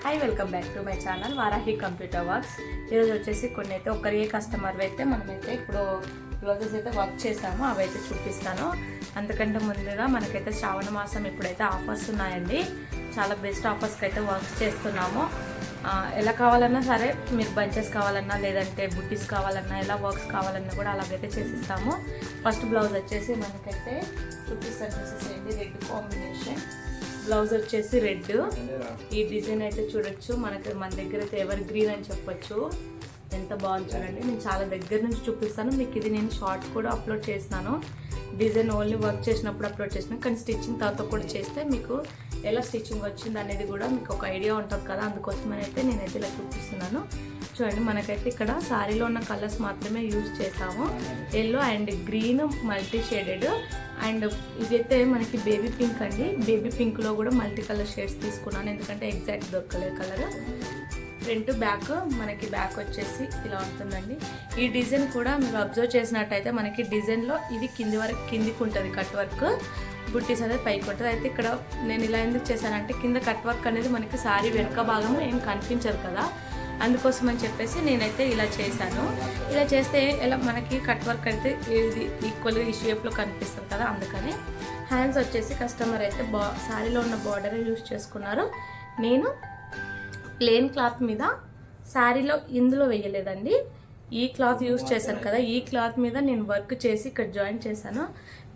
Hi welcome back to my channel Varahi computer works. ఈరోజు వచ్చేసి కొన్ని అయితే ఒకరి కస్టమర్ అయితే మనమైతే ఇప్పుడు బ్లౌజెస్ అయితే వర్క్ చేసాము, అవైతే చూపిస్తాను. అంతకంటే ముందుగా మనకైతే శ్రావణ మాసం ఇప్పుడైతే ఆఫర్స్ ఉన్నాయండి. చాలా బెస్ట్ ఆఫర్స్కి అయితే వర్క్ చేస్తున్నాము. ఎలా కావాలన్నా సరే, మీరు బంచెస్ కావాలన్నా లేదంటే బుట్టీస్ కావాలన్నా ఎలా వర్క్స్ కావాలన్నా కూడా అలాగైతే చేసిస్తాము. ఫస్ట్ బ్లౌజ్ వచ్చేసి మనకైతే చూపిస్తాను, చూసేసేయండి. రెడ్ కాంబినేషన్ బ్లౌజ్ వచ్చేసి రెడ్. ఈ డిజైన్ అయితే చూడొచ్చు, మన దగ్గర అయితే ఎవర్ గ్రీన్ అని చెప్పొచ్చు. ఎంత బాగుంది చూడండి. నేను చాలా దగ్గర నుంచి చూపిస్తాను మీకు. ఇది నేను షార్ట్ కూడా అప్లోడ్ చేసినాను. డిజైన్ ఓన్లీ వర్క్ చేసినప్పుడు అప్లోడ్ చేసినాను, కానీ స్టిచ్చింగ్ తర్వాత కూడా చేస్తే మీకు ఎలా స్టిచ్చింగ్ వచ్చింది అనేది కూడా మీకు ఒక ఐడియా ఉంటుంది కదా. అందుకోసమని అయితే నేనైతే ఇలా చూపిస్తున్నాను. చూడండి, మనకైతే ఇక్కడ శారీలో ఉన్న కలర్స్ మాత్రమే యూజ్ చేసాము. Yellow and green multi shaded, and ఇదైతే మనకి బేబీ పింక్ అండి. బేబీ పింక్లో కూడా మల్టీ కలర్ షేడ్స్ తీసుకున్నాను, ఎందుకంటే ఎగ్జాక్ట్ దొరకలేదు కలర్. ఫ్రంట్ బ్యాక్, మనకి బ్యాక్ వచ్చేసి ఇలా ఉంటుందండి. ఈ డిజైన్ కూడా మీరు అబ్జర్వ్ చేసినట్టయితే మనకి డిజైన్లో ఇది కిందికి ఉంటుంది కట్ వర్క్, బుట్టీస్ అనేది పైకి ఉంటుంది. అయితే ఇక్కడ నేను ఇలా ఎందుకు చేశానంటే, కింద కట్ వర్క్ అనేది మనకి శారీ వెనుక భాగం ఏం కనిపించదు కదా, అందుకోసం అని చెప్పేసి నేనైతే ఇలా చేశాను. ఇలా చేస్తే ఇలా మనకి కట్ వర్క్ అయితే ఇది ఈక్వల్గా ఈ షేప్లో కనిపిస్తుంది కదా, అందుకని. హ్యాండ్స్ వచ్చేసి కస్టమర్ అయితే శారీలో ఉన్న బార్డర్ యూజ్ చేసుకున్నారు. నేను ప్లెయిన్ క్లాత్ మీద శారీలో ఇందులో వేయలేదండి, ఈ క్లాత్ యూజ్ చేశాను కదా, ఈ క్లాత్ మీద నేను వర్క్ చేసి ఇక్కడ జాయింట్ చేశాను.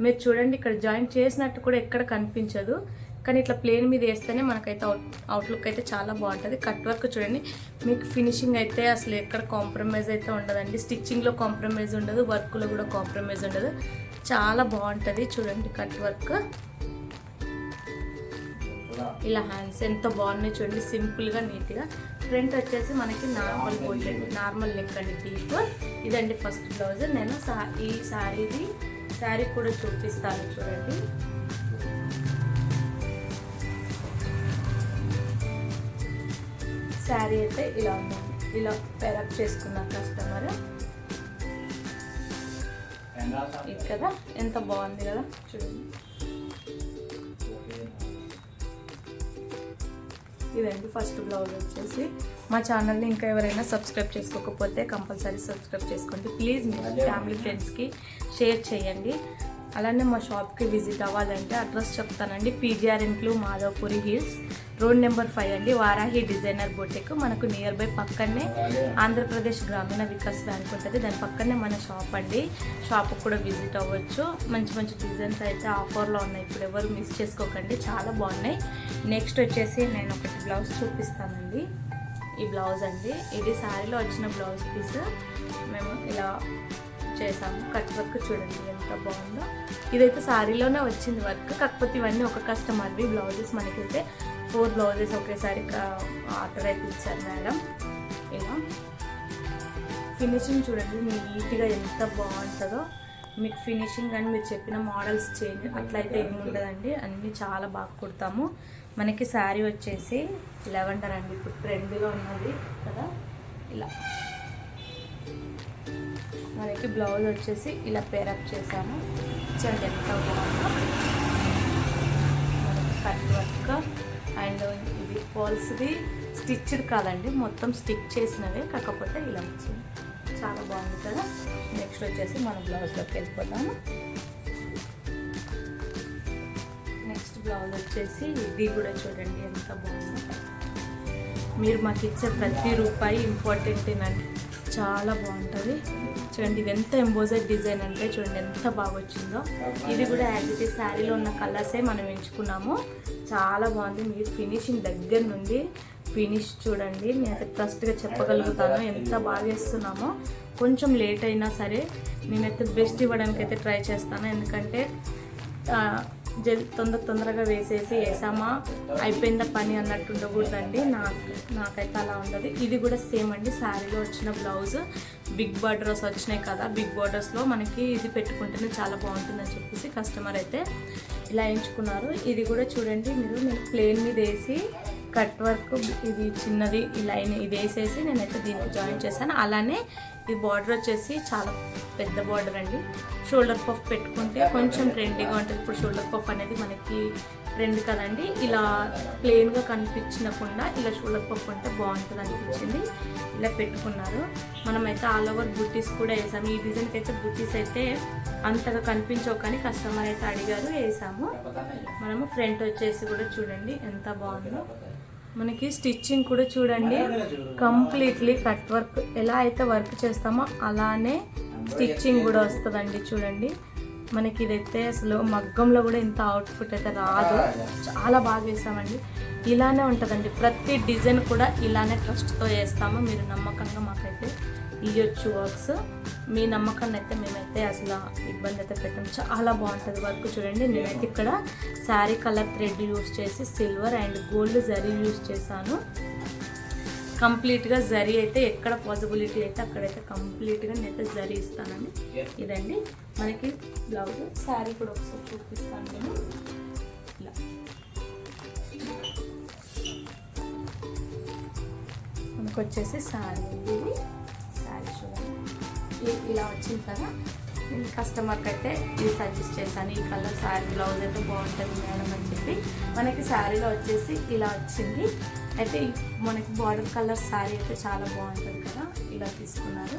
మీరు చూడండి, ఇక్కడ జాయింట్ చేసినట్టు కూడా ఎక్కడ కనిపించదు, కానీ ఇట్లా ప్లేన్ మీద వేస్తేనే మనకైతే అవుట్లుక్ అయితే చాలా బాగుంటుంది. కట్ వర్క్ చూడండి, మీకు ఫినిషింగ్ అయితే అసలు ఎక్కడ కాంప్రమైజ్ అయితే ఉండదండి. స్టిచ్చింగ్లో కాంప్రమైజ్ ఉండదు, వర్క్లో కూడా కాంప్రమైజ్ ఉండదు, చాలా బాగుంటుంది. చూడండి కట్ వర్క్. ఇలా హ్యాండ్స్ ఎంత బాగున్నాయి చూడండి, సింపుల్గా నీట్గా. ఫ్రంట్ వచ్చేసి మనకి నార్మల్ పోర్ట్రేట్, నార్మల్ నెక్ అండి, డీప్. ఇదండి ఫస్ట్ బ్లౌజ్. నేను ఈ శారీ కూడా చూపిస్తాను చూడండి. శారీ అయితే ఇలా ఉందండి, ఇలా పేరప్ చేసుకున్న కస్టమర్. ఇది కదా, ఎంత బాగుంది కదా చూడండి. ఇదండి ఫస్ట్ బ్లౌజ్ వచ్చేసి. మా ఛానల్ని ఇంకా ఎవరైనా సబ్స్క్రైబ్ చేసుకోకపోతే కంపల్సరీ సబ్స్క్రైబ్ చేసుకోండి ప్లీజ్. మీ ఫ్యామిలీ ఫ్రెండ్స్కి షేర్ చేయండి. అలానే మా షాప్కి విజిట్ అవ్వాలంటే అడ్రస్ చెప్తానండి. PGR ఇంక్లూ Madhavapuri hills, road number 5 అండి, వారాహి డిజైనర్ బొటిక్. మనకు నియర్ బై పక్కనే ఆంధ్రప్రదేశ్ గ్రామీణ వికాస్ బ్యాంక్ ఉంటుంది, దాని పక్కనే మన షాప్ అండి. షాప్కి కూడా విజిట్ అవ్వచ్చు. మంచి మంచి డిజైన్స్ అయితే ఆఫర్లో ఉన్నాయి, ఇప్పుడు ఎవరు మిస్ చేసుకోకండి, చాలా బాగున్నాయి. నెక్స్ట్ వచ్చేసి నేను ఒకటి బ్లౌజ్ చూపిస్తానండి. ఈ బ్లౌజ్ అండి, ఇది శారీలో వచ్చిన బ్లౌజ్ పీస్. మేము ఇలా చేసాము. కట్ వర్క్ చూడండి ఎంత బాగుందో. ఇదైతే శారీలోనే వచ్చింది వర్క్, కాకపోతే ఇవన్నీ ఒక కస్టమర్వి బ్లౌజెస్. మనకైతే 4 బ్లౌజెస్ ఒకేసారి ఆర్డర్ అయితే ఇచ్చారు మేడం. ఇలా ఫినిషింగ్ చూడండి నీట్గా ఎంత బాగుంటుందో. మీకు ఫినిషింగ్ కానీ మీరు చెప్పిన మోడల్స్ చేంజ్ అట్లయితే ఏమి ఉండదండి, అన్నీ చాలా బాగా కుడతాము. మనకి శారీ వచ్చేసి లెవెండర్ అండి, ఇప్పుడు ట్రెండ్లో ఉన్నది కదా. ఇలా మనకి బ్లౌజ్ వచ్చేసి ఇలా పేరప్ చేశాను. చూడండి ఎంత బాగుందో. మనకి కట్ వర్క్ అండ్ ఇది ఫాల్స్ది స్టిచ్డ్ కాదండి, మొత్తం స్టిచ్ చేసినవే, కాకపోతే ఇలా వచ్చింది, చాలా బాగుంది కదా. నెక్స్ట్ వచ్చేసి మనం బ్లౌజ్లోకి వెళ్ళిపోతాము. నెక్స్ట్ బ్లౌజ్ వచ్చేసి ఇది కూడా చూడండి ఎంత బాగుందో. మీరు మాకు ఇచ్చే ప్రతి రూపాయి ఇంపార్టెంటేనండి, చాలా బాగుంటుంది. చూడండి ఇది ఎంత ఎంబోజర్ డిజైన్ అంటే చూడండి ఎంత బాగా వచ్చిందో. ఇది కూడా యాక్చువల్లీ శారీలో ఉన్న కలర్సే మనం ఎంచుకున్నాము, చాలా బాగుంది. మీరు ఫినిషింగ్ దగ్గర నుండి ఫినిష్ చూడండి, నేను ట్రస్ట్గా చెప్పగలుగుతాను ఎంత బాగా చేస్తున్నామో. కొంచెం లేట్ అయినా సరే నేనైతే బెస్ట్ ఇవ్వడానికి అయితే ట్రై చేస్తాను, ఎందుకంటే తొందరగా వేసామా అయిపోయిందా పని అన్నట్టు ఉండకూడదండి. నాకైతే అలా ఉండదు. ఇది కూడా సేమ్ అండి, శారీలో వచ్చిన బ్లౌజ్. బిగ్ బార్డర్స్ వచ్చినాయి కదా, బిగ్ బార్డర్స్లో మనకి ఇది పెట్టుకుంటేనే చాలా బాగుంటుందని చెప్పేసి కస్టమర్ అయితే ఇలా ఎంచుకున్నారు. ఇది కూడా చూడండి, నేను ప్లేన్ మీద వేసి కట్ వర్క్, ఇది చిన్నది ఈ లైన్ ఇది వేసేసి నేనైతే దీనికి జాయిన్ చేశాను. అలానే ఈ బార్డర్ వచ్చేసి చాలా పెద్ద బార్డర్ అండి. షోల్డర్ పఫ్ పెట్టుకుంటే కొంచెం ట్రెండీగా ఉంటుంది. ఇప్పుడు షోల్డర్ పఫ్ అనేది మనకి ట్రెండ్ కదండి, ఇలా ప్లెయిన్గా కనిపించకుండా ఇలా షోల్డర్ పప్పు ఉంటే బాగుంటుంది అనిపించింది, ఇలా పెట్టుకున్నారు. మనమైతే ఆల్ ఓవర్ బుట్టీస్ కూడా వేసాము. ఈ డిజైన్కి అయితే బుట్టీస్ అయితే అంతగా కనిపించవు, కానీ కస్టమర్ అయితే అడిగారు, వేసాము. మనము ఫ్రంట్ వచ్చేసి కూడా చూడండి ఎంత బాగుందో. మనకి స్టిచ్చింగ్ కూడా చూడండి, కంప్లీట్లీ కట్ వర్క్. ఎలా అయితే వర్క్ చేస్తామో అలానే స్టిచ్చింగ్ కూడా వస్తుందండి. చూడండి మనకి ఇదైతే అసలు మగ్గంలో కూడా ఇంత అవుట్పుట్ అయితే రాదు, చాలా బాగా వేసామండి. ఇలానే ఉంటుందండి, ప్రతి డిజైన్ కూడా ఇలానే ట్రస్ట్తో వేస్తాము. మీరు నమ్మకంగా మాకైతే ఇవ్వచ్చు వర్క్స్. మీ నమ్మకాన్ని అయితే మేమైతే అసలు ఇబ్బంది అయితే పెట్టాం. చాలా బాగుంటుంది వర్క్. చూడండి నేనైతే ఇక్కడ శారీ కలర్ థ్రెడ్ యూజ్ చేసి silver and gold zari use చేశాను. కంప్లీట్గా జరీ అయితే ఎక్కడ పాసిబిలిటీ అయితే అక్కడైతే కంప్లీట్గా నేనైతే జరీ ఇస్తానండి. ఇదండి మనకి బ్లౌజ్. శారీ కూడా ఒకసారి చూపిస్తాను నేను. ఇలా మనకు వచ్చేసి శారీ ఉంది, ఇది శారీ చూడండి ఇలా వచ్చింది కదా. నేను కస్టమర్కి అయితే ఇది సజెస్ట్ చేశాను, ఈ కలర్ శారీ బ్లౌజ్ అయితే బాగుంటుంది మేడం అని చెప్పి. మనకి శారీలో వచ్చేసి ఇలా వచ్చింది. అయితే మనకి బార్డర్ కలర్ శారీ అయితే చాలా బాగుంటుంది కదా, ఇలా తీసుకున్నారు.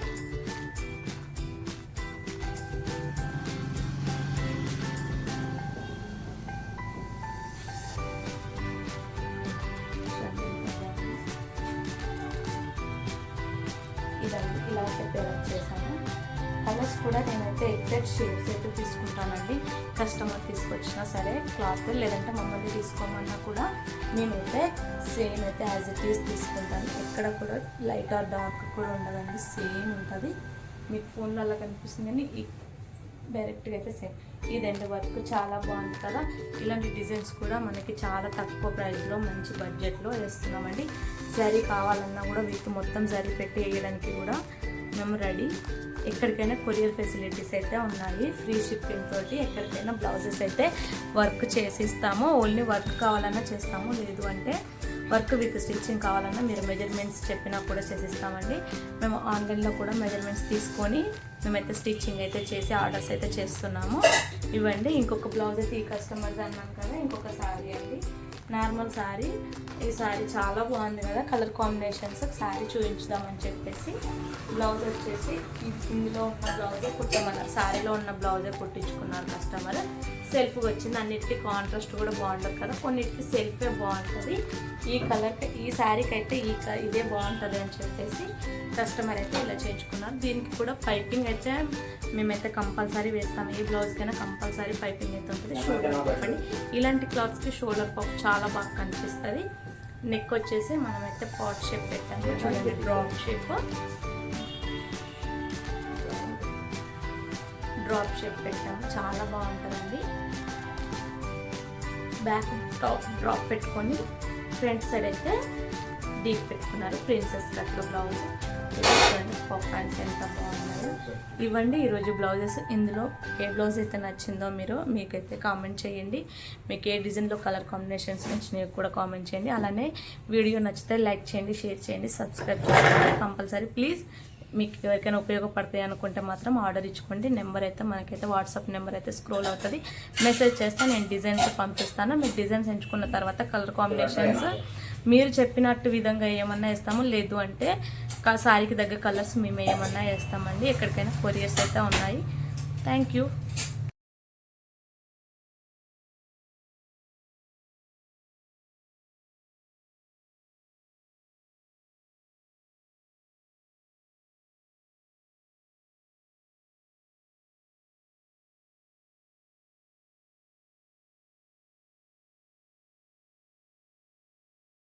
ఇదండి ఇలా అయితే పేరప్ చేశాను. కలర్స్ కూడా నేనైతే ఎగ్జాక్ట్ షేడ్స్ అయితే తీసుకుంటానండి. కస్టమర్ తీసుకొచ్చినా సరే క్లాత్, లేదంటే మమ్మల్ని తీసుకోమన్నా కూడా నేనైతే సేమ్ అయితే యాజ్ ఇట్ ఈస్ తీసుకుంటాను. ఎక్కడ కూడా లైట్ ఆర్ డార్క్ కూడా ఉండదండి, సేమ్ ఉంటుంది. మీకు ఫోన్లో అలా కనిపిస్తుంది కానీ డైరెక్ట్గా అయితే సేమ్. ఇదండి వర్క్ చాలా బాగుంది కదా. ఇలాంటి డిజైన్స్ కూడా మనకి చాలా తక్కువ ప్రైస్లో మంచి బడ్జెట్లో వేస్తున్నామండి. జరీ కావాలన్నా కూడా వీటి మొత్తం జరీ పెట్టి వేయడానికి కూడా మేము రెడీ. ఎక్కడికైనా కొరియర్ ఫెసిలిటీస్ అయితే ఉన్నాయి, ఫ్రీ షిప్పింగ్ తోటి ఎక్కడికైనా బ్లౌజెస్ అయితే వర్క్ చేసిస్తాము. ఓన్లీ వర్క్ కావాలన్నా చేస్తాము, లేదు అంటే వర్క్ విత్ స్టిచ్చింగ్ కావాలన్నా మీరు మెజర్మెంట్స్ చెప్పినా కూడా చేసిస్తామండి. మేము ఆన్లైన్లో కూడా మెజర్మెంట్స్ తీసుకొని మేమైతే స్టిచ్చింగ్ అయితే చేసి ఆర్డర్స్ అయితే చేస్తున్నాము. ఇవ్వండి ఇంకొక బ్లౌజ్ అయితే ఈ కస్టమర్స్ అన్నాను కదా, ఇంకొక శారీ అండి, నార్మల్ శారీ. ఈ శారీ చాలా బాగుంది కదా, కలర్ కాంబినేషన్స్. శారీ చూపించుదామని చెప్పేసి బ్లౌజ్ వచ్చేసి ఇందులో ఉన్న బ్లౌజే కుట్టమన్నారు, శారీలో ఉన్న బ్లౌజే కుట్టించుకున్నారు కస్టమర్. సెల్ఫ్గా వచ్చింది, అన్నిటికీ కాంట్రాస్ట్ కూడా బాగుంటుంది కదా, కొన్నిటికి సెల్ఫే బాగుంటుంది. ఈ కలర్కి ఈ శారీకి అయితే ఇదే బాగుంటుంది అని చెప్పేసి కస్టమర్ అయితే ఇలా చేయించుకున్నారు. దీనికి కూడా పైపింగ్ అయితే మేమైతే కంపల్సరీ వేస్తాము, ఏ బ్లౌజ్కైనా కంపల్సరీ పైపింగ్ అయితే ఉంటుంది. షోల్డర్ పఫ్ అండి, ఇలాంటి క్లాత్స్కి షోల్డర్ పఫ్ చాలా బాగా కనిపిస్తుంది. నెక్ వచ్చేసి మనమైతే పాట్ షేప్ పెట్టాము, చూడండి డ్రాప్ షేప్, డ్రాప్ షేప్ పెట్టాము, చాలా బాగుంటుందండి. బ్యాక్ టాప్ డ్రాప్ పెట్టుకొని ఫ్రంట్ సైడ్ అయితే డీప్ పెట్టుకున్నారు. ప్రిన్సెస్ కట్లో బ్లౌజ్, పఫ్ హ్యాండ్స్ ఎంత బాగున్నాయో. ఇవ్వండి ఈరోజు బ్లౌజెస్. ఇందులో ఏ బ్లౌజ్ అయితే నచ్చిందో మీకైతే కామెంట్ చేయండి. మీకు ఏ డిజైన్లో కలర్ కాంబినేషన్స్ నచ్చినాయో కూడా కామెంట్ చేయండి. అలానే వీడియో నచ్చితే లైక్ చేయండి, షేర్ చేయండి, సబ్స్క్రైబ్ చేసుకోండి కంపల్సరీ ప్లీజ్. మీకు ఎవరికైనా ఉపయోగపడతాయి అనుకుంటే మాత్రం ఆర్డర్ ఇచ్చుకోండి. నెంబర్ అయితే మనకైతే వాట్సాప్ నెంబర్ అయితే స్క్రోల్ అవుతుంది, మెసేజ్ చేస్తే నేను డిజైన్స్ పంపిస్తాను. మీకు డిజైన్స్ ఎంచుకున్న తర్వాత కలర్ కాంబినేషన్స్ మీరు చెప్పినట్టు విధంగా ఏమన్నా వేస్తాము, లేదు అంటే శారీకి దగ్గర కలర్స్ మేము ఏమన్నా వేస్తామండి. ఎక్కడికైనా కొరియర్స్ అయితే ఉన్నాయి. Thank you.